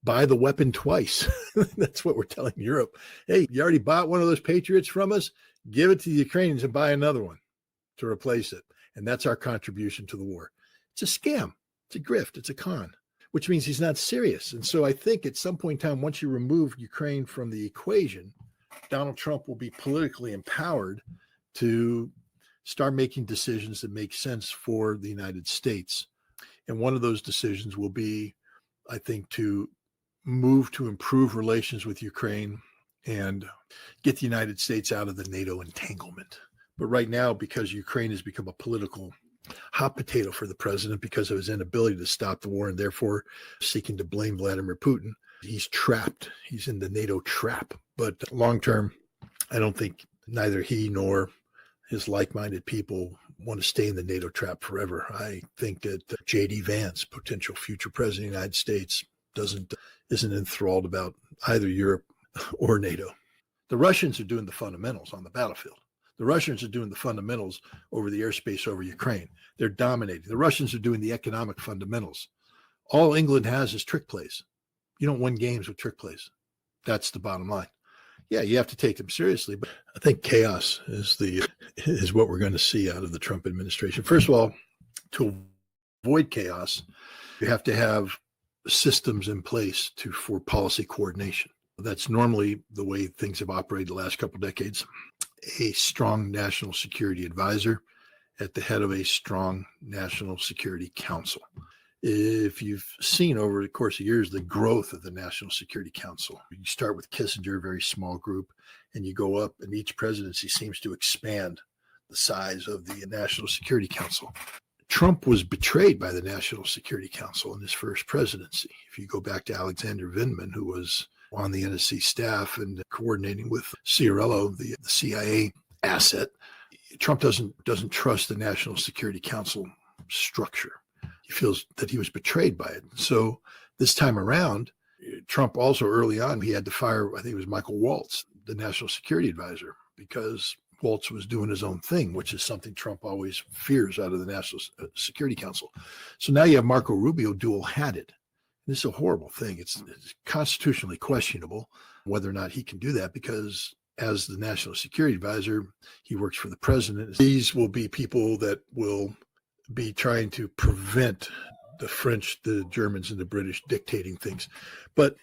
buy the weapon twice. That's what we're telling Europe. Hey, you already bought one of those Patriots from us. Give it to the Ukrainians and buy another one to replace it. And that's our contribution to the war. It's a scam. It's a grift. It's a con, which means he's not serious. And so I think at some point in time, once you remove Ukraine from the equation, Donald Trump will be politically empowered to start making decisions that make sense for the United States. And one of those decisions will be, I think, to move to improve relations with Ukraine and get the United States out of the NATO entanglement. But right now, because Ukraine has become a political hot potato for the president because of his inability to stop the war and therefore seeking to blame Vladimir Putin, he's trapped. He's in the NATO trap. But long term, I don't think neither he nor his like-minded people want to stay in the NATO trap forever. I think that J.D. Vance, potential future president of the United States, isn't enthralled about either Europe or NATO. The Russians are doing the fundamentals on the battlefield. The Russians are doing the fundamentals over the airspace over Ukraine. They're dominating. The Russians are doing the economic fundamentals. All England has is trick plays. You don't win games with trick plays. That's the bottom line. Yeah, you have to take them seriously, but I think chaos is what we're going to see out of the Trump administration. First of all, to avoid chaos, you have to have systems in place for policy coordination. That's normally the way things have operated the last couple of decades. A strong national security advisor at the head of a strong national security council. If you've seen over the course of years the growth of the National Security Council, you start with Kissinger, a very small group, and you go up, and each presidency seems to expand the size of the National Security Council. Trump was betrayed by the National Security Council in his first presidency. If you go back to Alexander Vindman, who was on the NSC staff and coordinating with Ciarello, the CIA asset, Trump doesn't trust the National Security Council structure. He feels that he was betrayed by it. So this time around, Trump also early on, he had to fire, I think it was Michael Waltz, the National Security Advisor, because Waltz was doing his own thing, which is something Trump always fears out of the National Security Council. So now you have Marco Rubio dual-hatted. This is a horrible thing. It's constitutionally questionable whether or not he can do that because as the National Security Advisor, he works for the president. These will be people that will be trying to prevent the French, the Germans, and the British dictating things. But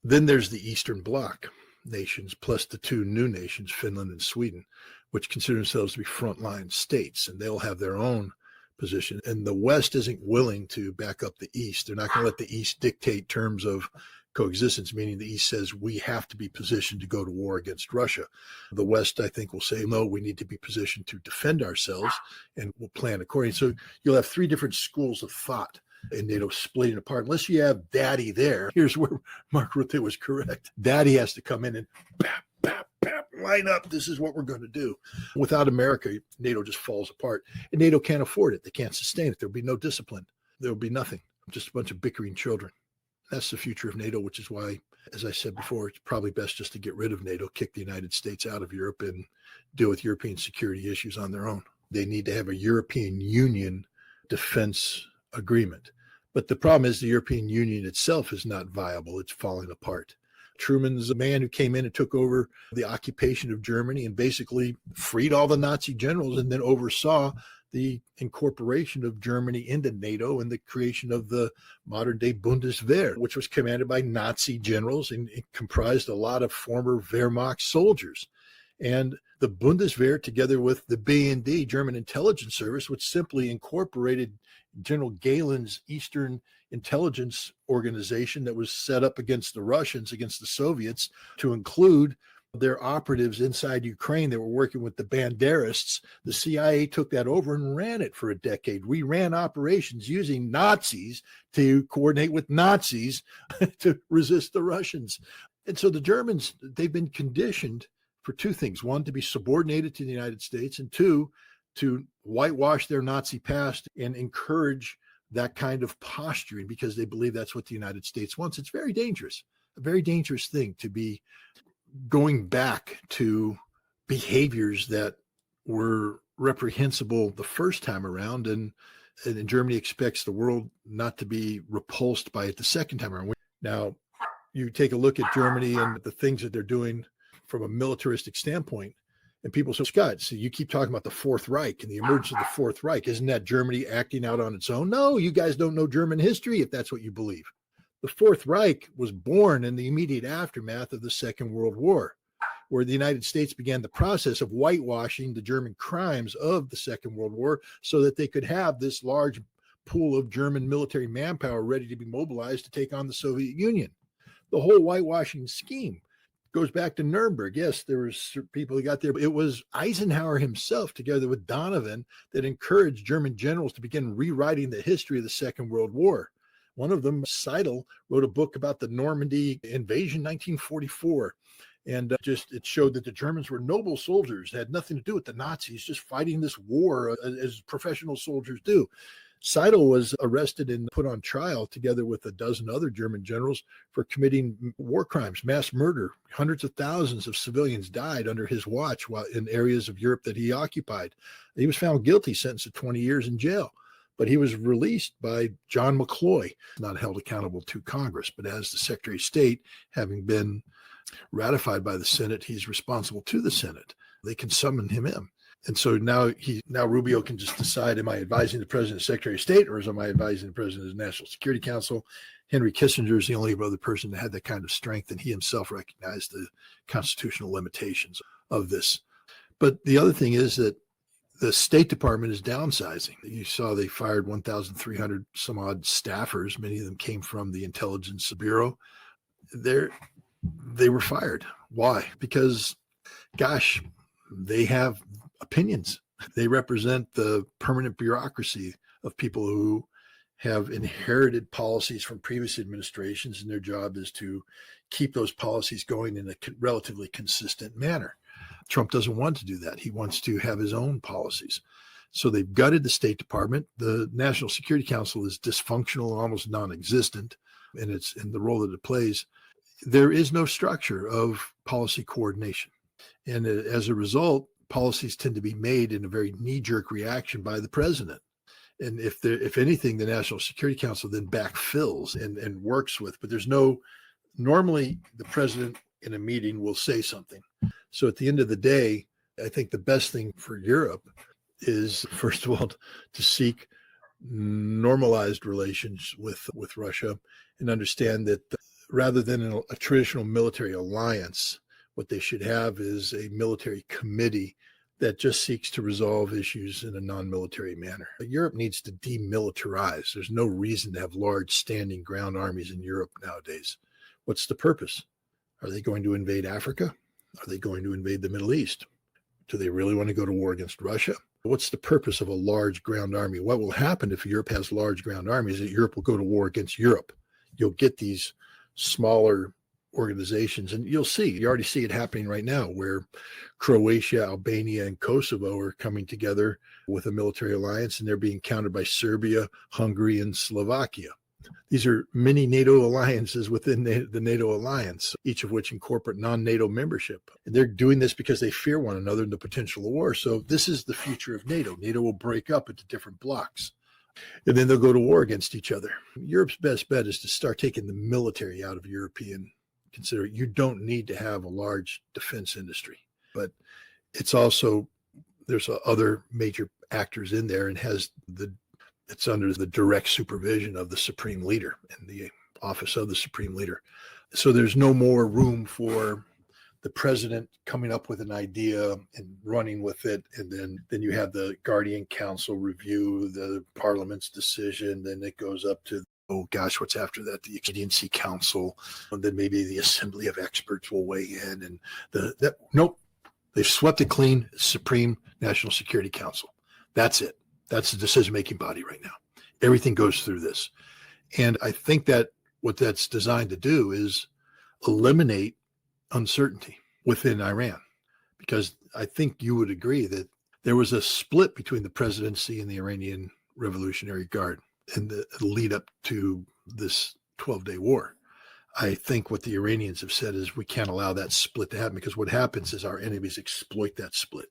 then there's the Eastern Bloc nations, plus the two new nations, Finland and Sweden, which consider themselves to be frontline states, and they'll have their own position. And the West isn't willing to back up the East. They're not going to let the East dictate terms of coexistence, meaning the East says we have to be positioned to go to war against Russia. The West, I think, will say, no, we need to be positioned to defend ourselves, and we'll plan accordingly. So you'll have three different schools of thought in NATO splitting apart. Unless you have Daddy there, here's where Mark Rutte was correct. Daddy has to come in and bap, bap, bap, line up. This is what we're going to do. Without America, NATO just falls apart. And NATO can't afford it. They can't sustain it. There'll be no discipline. There'll be nothing. Just a bunch of bickering children. That's the future of NATO, which is why, as I said before, it's probably best just to get rid of NATO, kick the United States out of Europe, and deal with European security issues on their own. They need to have a European Union defense agreement. But the problem is the European Union itself is not viable. It's falling apart. Truman's a man who came in and took over the occupation of Germany and basically freed all the Nazi generals and then oversaw the incorporation of Germany into NATO and the creation of the modern-day Bundeswehr, which was commanded by Nazi generals and it comprised a lot of former Wehrmacht soldiers. And the Bundeswehr, together with the BND, German Intelligence Service, which simply incorporated General Galen's Eastern Intelligence Organization that was set up against the Russians, against the Soviets, to include their operatives inside Ukraine that were working with the Banderists. The CIA took that over and ran it for a decade. We ran operations using Nazis to coordinate with Nazis to resist the Russians. And so the Germans, they've been conditioned for two things. One, to be subordinated to the United States, and two, to whitewash their Nazi past and encourage that kind of posturing because they believe that's what the United States wants. It's very dangerous, a very dangerous thing to be going back to behaviors that were reprehensible the first time around, and Germany expects the world not to be repulsed by it the second time around. Now, you take a look at Germany and the things that they're doing from a militaristic standpoint, and people say, Scott, so you keep talking about the Fourth Reich and the emergence of the Fourth Reich. Isn't that Germany acting out on its own? No, you guys don't know German history if that's what you believe. The Fourth Reich was born in the immediate aftermath of the Second World War, where the United States began the process of whitewashing the German crimes of the Second World War so that they could have this large pool of German military manpower ready to be mobilized to take on the Soviet Union. The whole whitewashing scheme goes back to Nuremberg. Yes, there was people who got there, but it was Eisenhower himself, together with Donovan, that encouraged German generals to begin rewriting the history of the Second World War. One of them, Seidel, wrote a book about the Normandy invasion, 1944. And it showed that the Germans were noble soldiers, had nothing to do with the Nazis, just fighting this war as professional soldiers do. Seidel was arrested and put on trial together with a dozen other German generals for committing war crimes, mass murder. Hundreds of thousands of civilians died under his watch while in areas of Europe that he occupied. He was found guilty, sentenced to 20 years in jail, but he was released by John McCloy, not held accountable to Congress, but as the Secretary of State, having been ratified by the Senate, he's responsible to the Senate. They can summon him in. And so now Rubio can just decide, am I advising the president, Secretary of State, or am I advising the president of the National Security Council? Henry Kissinger is the only other person that had that kind of strength, and he himself recognized the constitutional limitations of this. But the other thing is that the State Department is downsizing. You saw they fired 1,300 some odd staffers. Many of them came from the Intelligence Bureau. They were fired. Why? Because, gosh, they have opinions. They represent the permanent bureaucracy of people who have inherited policies from previous administrations, and their job is to keep those policies going in a relatively consistent manner. Trump doesn't want to do that. He wants to have his own policies. So they've gutted the State Department. The National Security Council is dysfunctional and almost non-existent in the role that it plays. There is no structure of policy coordination. And as a result, policies tend to be made in a very knee-jerk reaction by the president. And if anything, the National Security Council then backfills and works with, but normally the president in a meeting will say something. So at the end of the day, I think the best thing for Europe is, first of all, to seek normalized relations with Russia and understand that rather than a traditional military alliance, what they should have is a military committee that just seeks to resolve issues in a non-military manner. Europe needs to demilitarize. There's no reason to have large standing ground armies in Europe nowadays. What's the purpose? Are they going to invade Africa? Are they going to invade the Middle East? Do they really want to go to war against Russia? What's the purpose of a large ground army? What will happen if Europe has large ground armies? That Europe will go to war against Europe. You'll get these smaller organizations, and you already see it happening right now, where Croatia, Albania, and Kosovo are coming together with a military alliance, and they're being countered by Serbia, Hungary, and Slovakia. These are mini NATO alliances within the NATO alliance, each of which incorporate non-NATO membership. And they're doing this because they fear one another and the potential of war. So this is the future of NATO. NATO will break up into different blocks, and then they'll go to war against each other. Europe's best bet is to start taking the military out of European consider. You don't need to have a large defense industry, but it's also, there's other major actors in there, and it's under the direct supervision of the supreme leader and the office of the supreme leader. So there's no more room for the president coming up with an idea and running with it. And then you have the Guardian Council review the parliament's decision. Then it goes up to, oh gosh, what's after that? The Expediency Council. And then maybe the Assembly of Experts will weigh in. And nope, they've swept it clean. Supreme National Security Council. That's it. That's the decision-making body right now. Everything goes through this. And I think that what that's designed to do is eliminate uncertainty within Iran, because I think you would agree that there was a split between the presidency and the Iranian Revolutionary Guard in the lead up to this 12-day war. I think what the Iranians have said is we can't allow that split to happen, because what happens is our enemies exploit that split.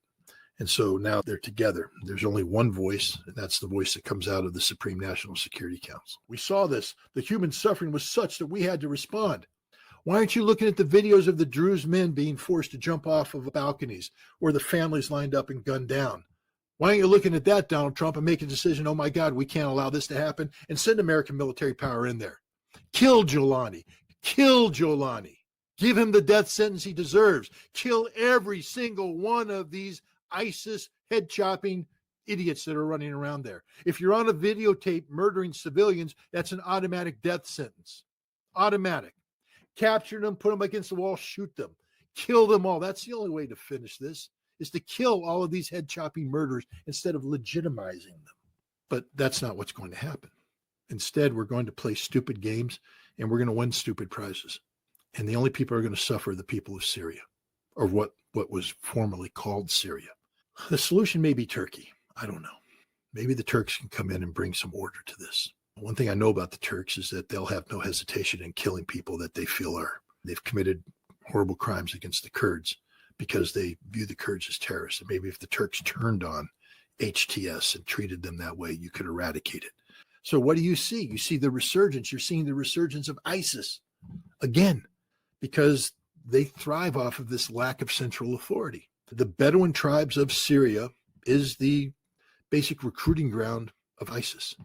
And so now they're together. There's only one voice, and that's the voice that comes out of the Supreme National Security Council. We saw this. The human suffering was such that we had to respond. Why aren't you looking at the videos of the Druze men being forced to jump off of balconies or the families lined up and gunned down? Why aren't you looking at that, Donald Trump, and make a decision, oh my God, we can't allow this to happen, and send American military power in there? Kill Giuliani. Kill Giuliani. Give him the death sentence he deserves. Kill every single one of these ISIS head-chopping idiots that are running around there. If you're on a videotape murdering civilians, that's an automatic death sentence. Automatic. Capture them, put them against the wall, shoot them. Kill them all. That's the only way to finish this, is to kill all of these head-chopping murderers instead of legitimizing them. But that's not what's going to happen. Instead, we're going to play stupid games, and we're going to win stupid prizes. And the only people who are going to suffer are the people of Syria, or what was formerly called Syria. The solution may be Turkey. I don't know. Maybe the Turks can come in and bring some order to this. One thing I know about the Turks is that they'll have no hesitation in killing people that they feel they've committed horrible crimes against the Kurds because they view the Kurds as terrorists. And maybe if the Turks turned on HTS and treated them that way, you could eradicate it. So what do you see? You see the resurgence. You're seeing the resurgence of ISIS again, because they thrive off of this lack of central authority. The Bedouin tribes of Syria is the basic recruiting ground of ISIS.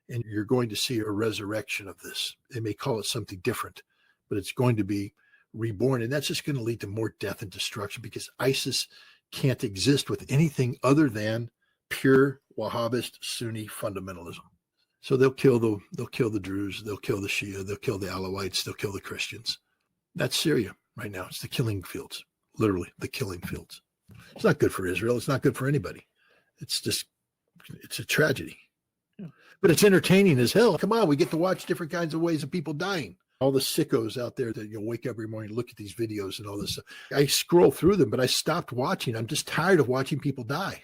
And you're going to see a resurrection of this. They may call it something different, but it's going to be reborn. And that's just going to lead to more death and destruction, because ISIS can't exist with anything other than pure Wahhabist Sunni fundamentalism. So they'll kill the Druze, they'll kill the Shia, they'll kill the Alawites, they'll kill the Christians. That's Syria right now. It's the killing fields, literally the killing fields. It's not good for Israel. It's not good for anybody. It's a tragedy. Yeah. But it's entertaining as hell. Come on, we get to watch different kinds of ways of people dying. All the sickos out there that you'll wake up every morning, look at these videos and all this stuff. I scroll through them, but I stopped watching. I'm just tired of watching people die,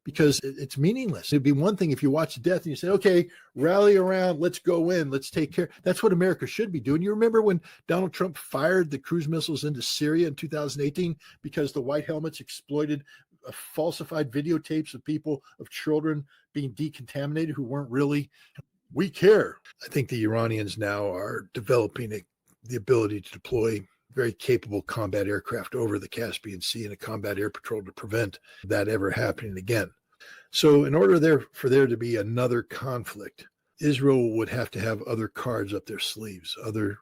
because it's meaningless. It'd be one thing if you watch death and you say, okay, rally around, let's go in, let's take care. That's what America should be doing. You remember when Donald Trump fired the cruise missiles into Syria in 2018 because the white helmets exploited falsified videotapes of children being decontaminated who weren't really, we care. I think the Iranians now are developing the ability to deploy very capable combat aircraft over the Caspian Sea and a combat air patrol to prevent that ever happening again. So in order for there to be another conflict, Israel would have to have other cards up their sleeves, other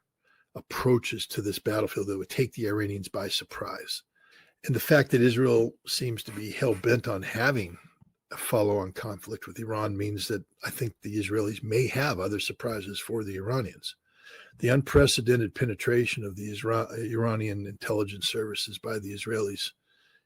approaches to this battlefield that would take the Iranians by surprise. And the fact that Israel seems to be hell-bent on having a follow-on conflict with Iran means that I think the Israelis may have other surprises for the Iranians. The unprecedented penetration of the Iranian intelligence services by the Israelis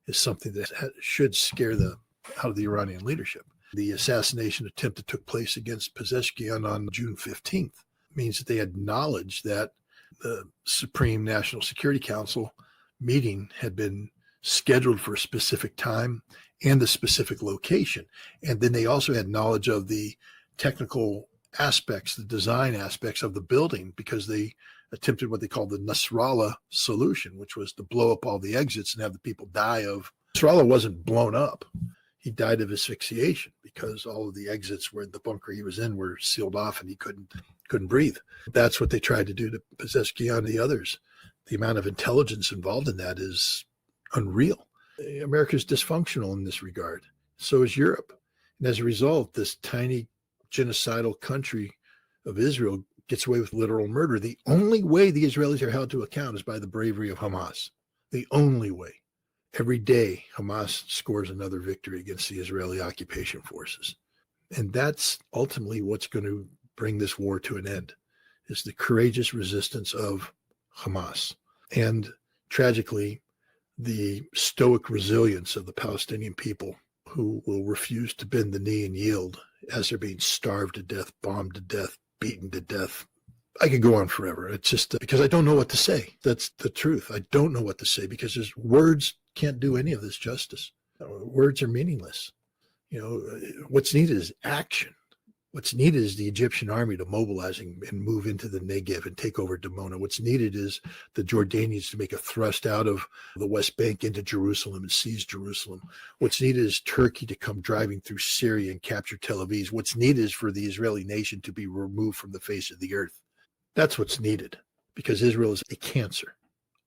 is something that should scare out of the Iranian leadership. The assassination attempt that took place against Pezeshkian on June 15th means that they had knowledge that the Supreme National Security Council meeting had been scheduled for a specific time and the specific location. And then they also had knowledge of the technical aspects, the design aspects of the building, because they attempted what they called the Nasrallah solution, which was to blow up all the exits and have the people die of. Nasrallah wasn't blown up. He died of asphyxiation because all of the exits where the bunker he was in were sealed off and he couldn't breathe. That's what they tried to do to Pezeshkian and the others. The amount of intelligence involved in that is unreal. America is dysfunctional in this regard. So is Europe. And as a result, this tiny genocidal country of Israel gets away with literal murder. The only way the Israelis are held to account is by the bravery of Hamas. The only way. Every day, Hamas scores another victory against the Israeli occupation forces. And that's ultimately what's going to bring this war to an end, is the courageous resistance of Hamas. And tragically, the stoic resilience of the Palestinian people, who will refuse to bend the knee and yield as they're being starved to death, bombed to death, beaten to death. I could go on forever. It's just because I don't know what to say. That's the truth. I don't know what to say because words can't do any of this justice. Words are meaningless. What's needed is action. What's needed is the Egyptian army to mobilize and move into the Negev and take over Dimona. What's needed is the Jordanians to make a thrust out of the West Bank into Jerusalem and seize Jerusalem. What's needed is Turkey to come driving through Syria and capture Tel Aviv. What's needed is for the Israeli nation to be removed from the face of the earth. That's what's needed, because Israel is a cancer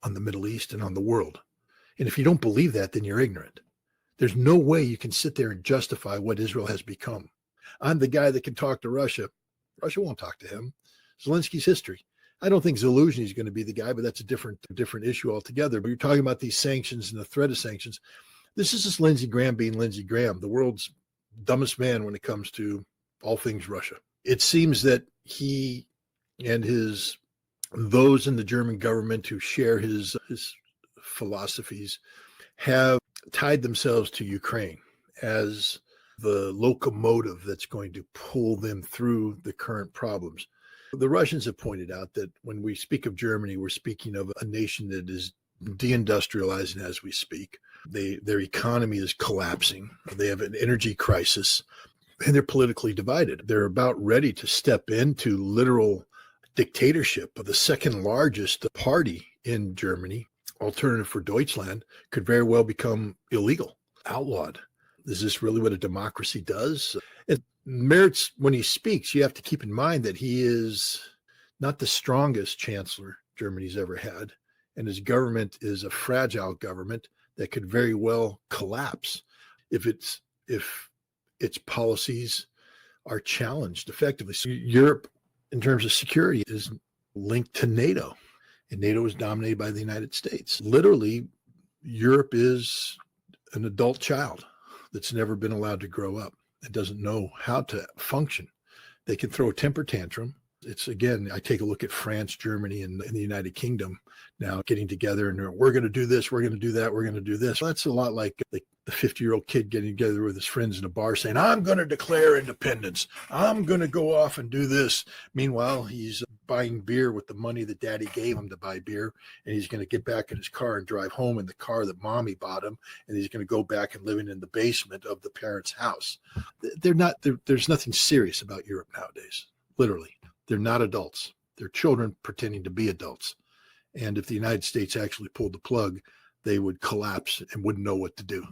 on the Middle East and on the world. And if you don't believe that, then you're ignorant. There's no way you can sit there and justify what Israel has become. I'm the guy that can talk to Russia. Russia won't talk to him. Zelensky's history. I don't think Zelensky is going to be the guy, but that's a different issue altogether. But you're talking about these sanctions and the threat of sanctions. This is just Lindsey Graham being Lindsey Graham, the world's dumbest man when it comes to all things Russia. It seems that he and those in the German government who share his philosophies have tied themselves to Ukraine as the locomotive that's going to pull them through the current problems. The Russians have pointed out that when we speak of Germany, we're speaking of a nation that is deindustrializing as we speak. Their economy is collapsing. They have an energy crisis, and they're politically divided. They're about ready to step into literal dictatorship of the second largest party in Germany. Alternative for Deutschland could very well become illegal, outlawed. Is this really what a democracy does? And Merz, when he speaks, you have to keep in mind that he is not the strongest chancellor Germany's ever had, and his government is a fragile government that could very well collapse if its policies are challenged effectively. So Europe, in terms of security, is linked to NATO, and NATO is dominated by the United States. Literally, Europe is an adult child that's never been allowed to grow up. It doesn't know how to function. They can throw a temper tantrum. It's, again, I take a look at France, Germany, and the United Kingdom now getting together and we're going to do this, we're going to do that, we're going to do this. Well, that's a lot like the 50-year-old kid getting together with his friends in a bar saying, I'm going to declare independence. I'm going to go off and do this. Meanwhile, he's buying beer with the money that daddy gave him to buy beer. And he's going to get back in his car and drive home in the car that mommy bought him. And he's going to go back and living in the basement of the parents' house. There's nothing serious about Europe nowadays. Literally. They're not adults. They're children pretending to be adults. And if the United States actually pulled the plug, they would collapse and wouldn't know what to do.